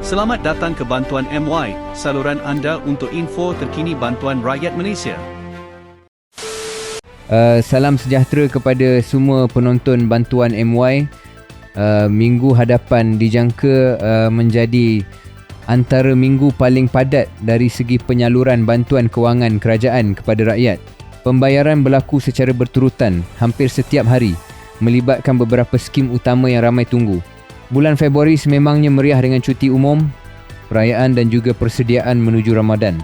Selamat datang ke Bantuan MY, saluran anda untuk info terkini bantuan rakyat Malaysia. Salam sejahtera kepada semua penonton Bantuan MY. Minggu hadapan dijangka menjadi antara minggu paling padat dari segi penyaluran bantuan kewangan kerajaan kepada rakyat. Pembayaran berlaku secara berturutan hampir setiap hari, melibatkan beberapa skim utama yang ramai tunggu. Bulan Februari sememangnya meriah dengan cuti umum, perayaan dan juga persediaan menuju Ramadan.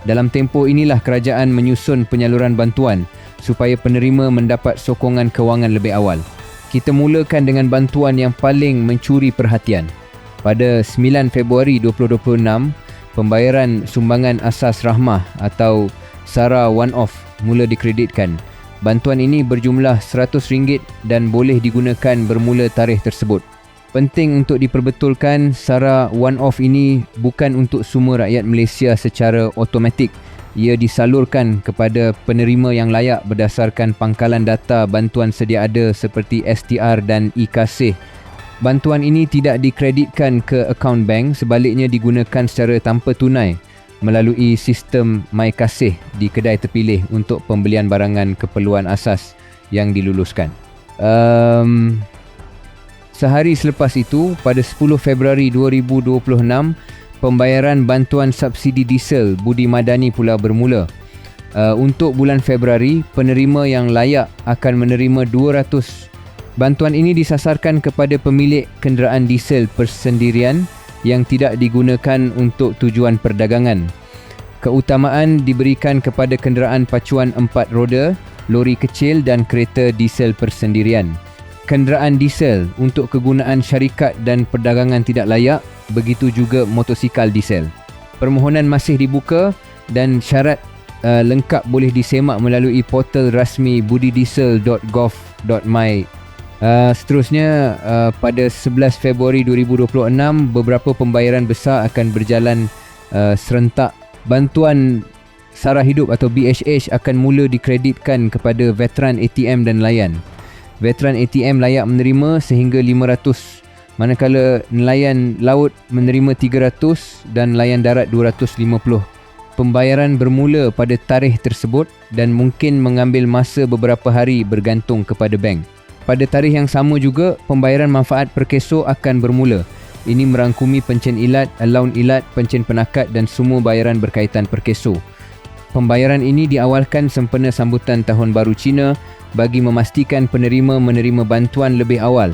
Dalam tempoh inilah kerajaan menyusun penyaluran bantuan supaya penerima mendapat sokongan kewangan lebih awal. Kita mulakan dengan bantuan yang paling mencuri perhatian. Pada 9 Februari 2026, pembayaran sumbangan asas rahmah atau SARA one-off mula dikreditkan. Bantuan ini berjumlah RM100 dan boleh digunakan bermula tarikh tersebut. Penting untuk diperbetulkan, SARA one-off ini bukan untuk semua rakyat Malaysia secara automatik. Ia disalurkan kepada penerima yang layak berdasarkan pangkalan data bantuan sedia ada seperti STR dan e-Kasih. Bantuan ini tidak dikreditkan ke akaun bank, sebaliknya digunakan secara tanpa tunai melalui sistem MyKasih di kedai terpilih untuk pembelian barangan keperluan asas yang diluluskan. Sehari selepas itu, pada 10 Februari 2026, pembayaran bantuan subsidi diesel Budi Madani pula bermula. Untuk bulan Februari, penerima yang layak akan menerima 200. Bantuan ini disasarkan kepada pemilik kenderaan diesel persendirian yang tidak digunakan untuk tujuan perdagangan. Keutamaan diberikan kepada kenderaan pacuan 4 roda, lori kecil dan kereta diesel persendirian. Kenderaan diesel untuk kegunaan syarikat dan perdagangan tidak layak, begitu juga motosikal diesel. Permohonan masih dibuka dan syarat lengkap boleh disemak melalui portal rasmi budidiesel.gov.my. Seterusnya, pada 11 Februari 2026, beberapa pembayaran besar akan berjalan serentak. Bantuan Sara Hidup atau BHH akan mula dikreditkan kepada veteran ATM dan nelayan. Veteran ATM layak menerima sehingga 500, manakala nelayan laut menerima 300 dan nelayan darat 250. Pembayaran bermula pada tarikh tersebut dan mungkin mengambil masa beberapa hari bergantung kepada bank. Pada tarikh yang sama juga, pembayaran manfaat perkeso akan bermula. Ini merangkumi pencen ilat, alaun ilat, pencen penakat dan semua bayaran berkaitan perkeso. Pembayaran ini diawalkan sempena sambutan Tahun Baru Cina bagi memastikan penerima menerima bantuan lebih awal.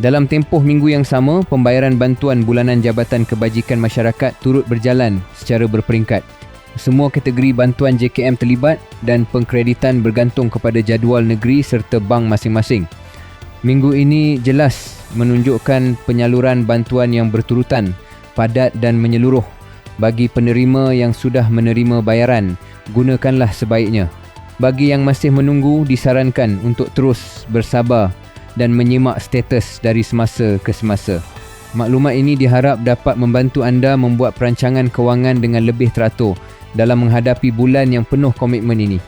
Dalam tempoh minggu yang sama, pembayaran bantuan bulanan Jabatan Kebajikan Masyarakat turut berjalan secara berperingkat. Semua kategori bantuan JKM terlibat dan pengkreditan bergantung kepada jadual negeri serta bank masing-masing. Minggu ini jelas menunjukkan penyaluran bantuan yang berturutan, padat dan menyeluruh. Bagi penerima yang sudah menerima bayaran, gunakanlah sebaiknya. Bagi yang masih menunggu, disarankan untuk terus bersabar dan menyimak status dari semasa ke semasa. Maklumat ini diharap dapat membantu anda membuat perancangan kewangan dengan lebih teratur dalam menghadapi bulan yang penuh komitmen ini.